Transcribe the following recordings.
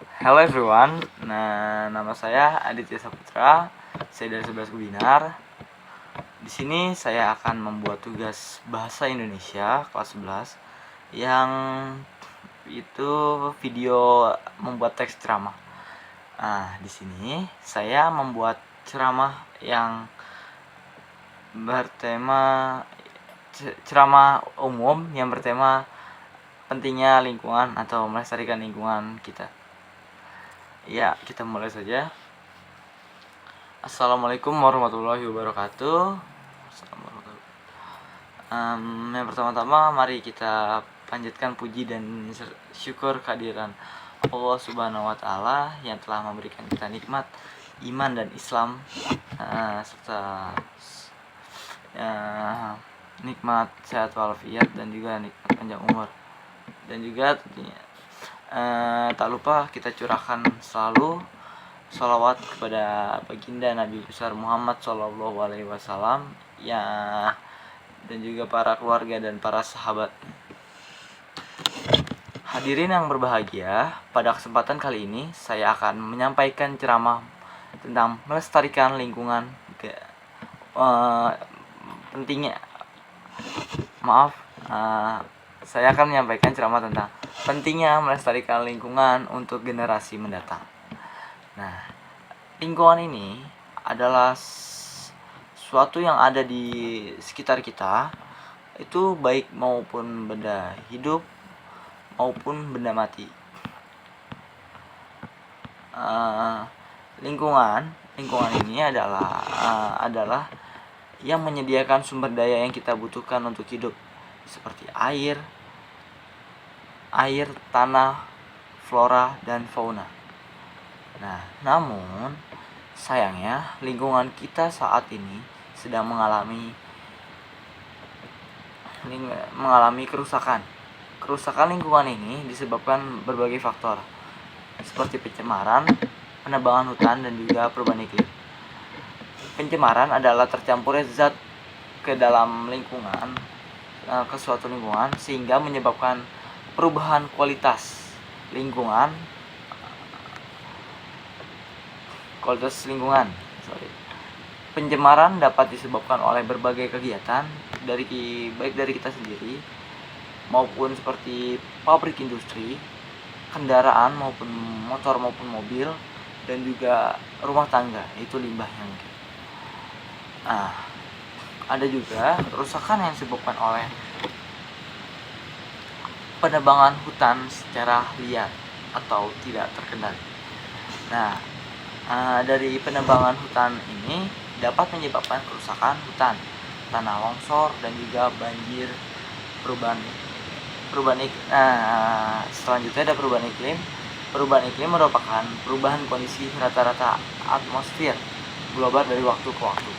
Hello everyone, nama saya Aditya Saputra, saya dari 11 Ubinar. Di sini saya akan membuat tugas bahasa Indonesia kelas 11 yang itu video membuat teks ceramah. Nah, di sini saya membuat ceramah yang bertema ceramah umum yang bertema pentingnya lingkungan atau melestarikan lingkungan kita. Ya, kita mulai saja. Assalamualaikum warahmatullahi wabarakatuh. Yang pertama-tama mari kita panjatkan puji dan syukur kehadiran Allah Subhanahu wa Ta'ala yang telah memberikan kita nikmat iman dan Islam, serta nikmat sehat walafiat dan juga nikmat panjang umur. Dan juga tentunya tak lupa kita curahkan selalu sholawat kepada baginda Nabi besar Muhammad Shallallahu Alaihi Wasallam ya, dan juga para keluarga dan para sahabat. Hadirin yang berbahagia, pada kesempatan kali ini saya akan menyampaikan ceramah tentang melestarikan lingkungan. Saya akan menyampaikan ceramah tentang pentingnya melestarikan lingkungan untuk generasi mendatang. Nah, lingkungan ini adalah suatu yang ada di sekitar kita, itu baik maupun benda hidup maupun benda mati. Lingkungan ini adalah yang menyediakan sumber daya yang kita butuhkan untuk hidup, seperti air, tanah, flora, dan fauna. Nah, namun sayangnya lingkungan kita saat ini sedang mengalami kerusakan. Kerusakan lingkungan ini disebabkan berbagai faktor, seperti pencemaran, penebangan hutan, dan juga perubahan iklim. Pencemaran adalah tercampurnya zat ke dalam lingkungan, ke suatu lingkungan, sehingga menyebabkan perubahan kualitas lingkungan. Pencemaran dapat disebabkan oleh berbagai kegiatan baik dari kita sendiri maupun seperti pabrik industri, kendaraan maupun motor maupun mobil, dan juga rumah tangga, itu limbahnya mungkin. Ada juga kerusakan yang disebabkan oleh penebangan hutan secara liar atau tidak terkendali. Dari penebangan hutan ini dapat menyebabkan kerusakan hutan, tanah longsor, dan juga banjir, perubahan iklim. Selanjutnya ada perubahan iklim. Perubahan iklim merupakan perubahan kondisi rata-rata atmosfer global dari waktu ke waktu.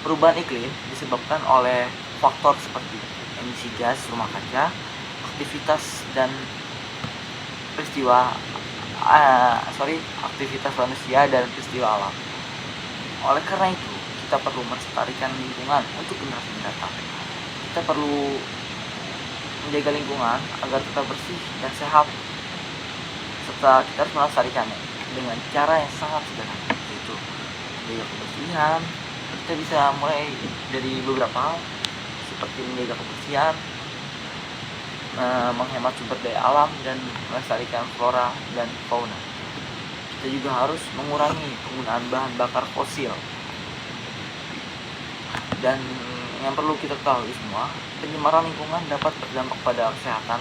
Perubahan iklim disebabkan oleh faktor seperti emisi gas rumah kaca, aktivitas manusia dan peristiwa alam. Oleh karena itu, kita perlu melestarikan lingkungan untuk generasi mendatang. Kita perlu menjaga lingkungan agar tetap bersih dan sehat, serta kita harus melestarikannya dengan cara yang sangat sederhana, yaitu menjaga kebersihan. Kita bisa mulai dari beberapa hal, seperti menjaga kebersihan, menghemat sumber daya alam, dan melestarikan flora dan fauna. Kita juga harus mengurangi penggunaan bahan bakar fosil. Dan yang perlu kita ketahui semua, pencemaran lingkungan dapat berdampak pada kesehatan,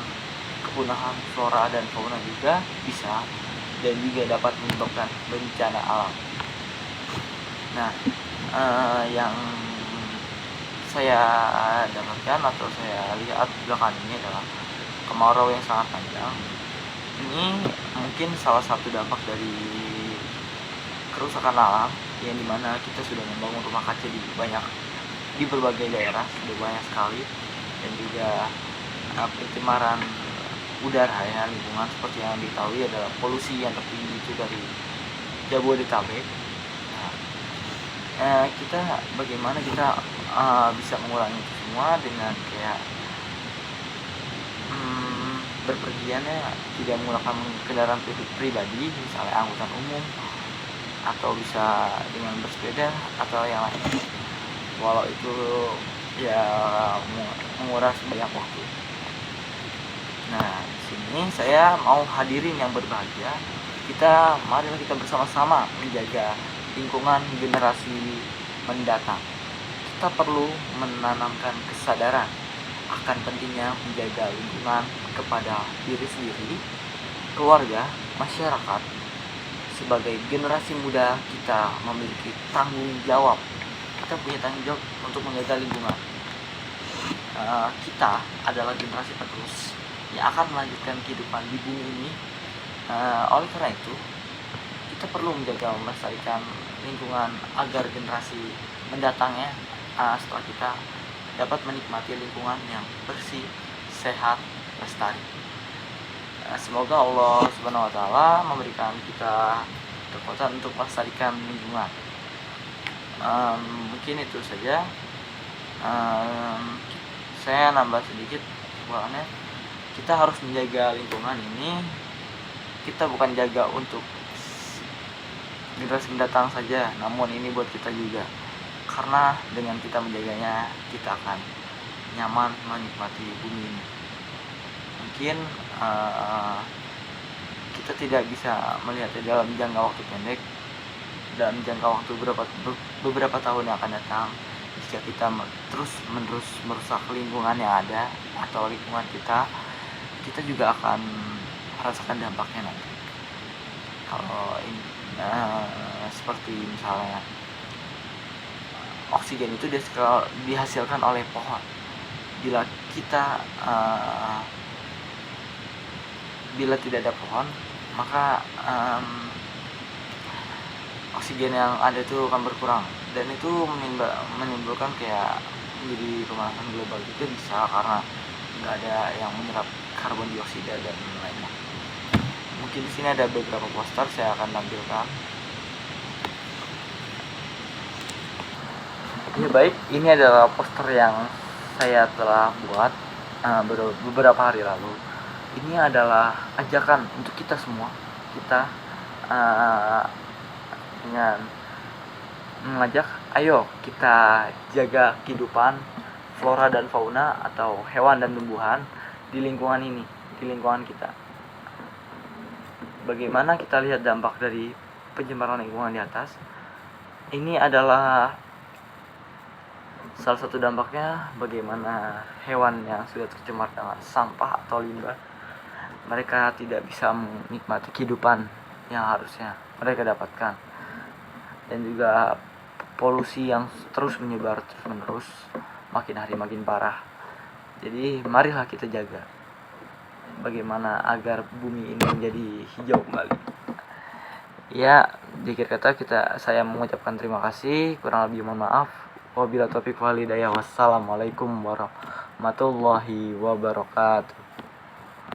kepunahan flora dan fauna juga bisa, dan juga dapat menyebabkan bencana alam. Yang saya dapatkan atau saya lihat belakangan ini adalah kemarau yang sangat panjang. Ini mungkin salah satu dampak dari kerusakan alam, yang dimana kita sudah membangun rumah kaca di berbagai daerah, sudah banyak sekali, dan juga pencemaran udara ya, lingkungan, seperti yang diketahui adalah polusi yang tertinggi itu dari Jabodetabek. Bagaimana kita bisa mengurangi itu semua dengan berpergiannya tidak menggunakan kendaraan pribadi, misalnya angkutan umum, atau bisa dengan bersepeda atau yang lain, walau itu ya menguras banyak waktu. Nah, di sini saya mau hadirin yang berbahagia. Marilah kita bersama-sama menjaga lingkungan generasi mendatang. Kita perlu menanamkan kesadaran akan pentingnya menjaga lingkungan kepada diri sendiri, keluarga, masyarakat. Sebagai generasi muda, kita memiliki tanggung jawab. Kita punya tanggung jawab untuk menjaga lingkungan. Kita adalah generasi penerus yang akan melanjutkan kehidupan di bumi ini. Oleh karena itu, kita perlu menjaga melestarikan lingkungan agar generasi mendatangnya setelah kita dapat menikmati lingkungan yang bersih, sehat, lestari. Semoga Allah Subhanahu wa taala memberikan kita kekuatan untuk melestarikan lingkungan. Mungkin itu saja. Saya nambah sedikit bahwa kita harus menjaga lingkungan ini. Kita bukan jaga untuk generasi mendatang saja, namun ini buat kita juga. Karena dengan kita menjaganya, kita akan nyaman menikmati bumi ini. Mungkin kita tidak bisa melihatnya dalam jangka waktu pendek, dalam jangka waktu beberapa tahun yang akan datang. Jika kita terus-menerus merusak lingkungan yang ada atau lingkungan kita juga akan merasakan dampaknya nanti. Kalau ini seperti misalnya oksigen itu dihasilkan oleh pohon. Bila tidak ada pohon, maka oksigen yang ada itu akan berkurang, dan itu menimbulkan kayak menjadi pemanasan global juga bisa, karena nggak ada yang menyerap karbon dioksida dan lainnya. Mungkin di sini ada beberapa poster saya akan tampilkan. Ya baik, ini adalah poster yang saya telah buat beberapa hari lalu. Ini adalah ajakan untuk kita semua. Kita dengan mengajak, ayo kita jaga kehidupan flora dan fauna atau hewan dan tumbuhan di lingkungan ini, di lingkungan kita. Bagaimana kita lihat dampak dari pencemaran lingkungan di atas? Ini adalah salah satu dampaknya, bagaimana hewan yang sudah tercemar dengan sampah atau limbah, mereka tidak bisa menikmati kehidupan yang harusnya mereka dapatkan. Dan juga polusi yang terus menyebar terus-menerus, makin hari makin parah. Jadi marilah kita jaga bagaimana agar bumi ini menjadi hijau kembali. Ya, di akhir kata saya mengucapkan terima kasih, kurang lebih mohon maaf. Wabillahi taufiq wal hidayah. Wassalamualaikum warahmatullahi wabarakatuh.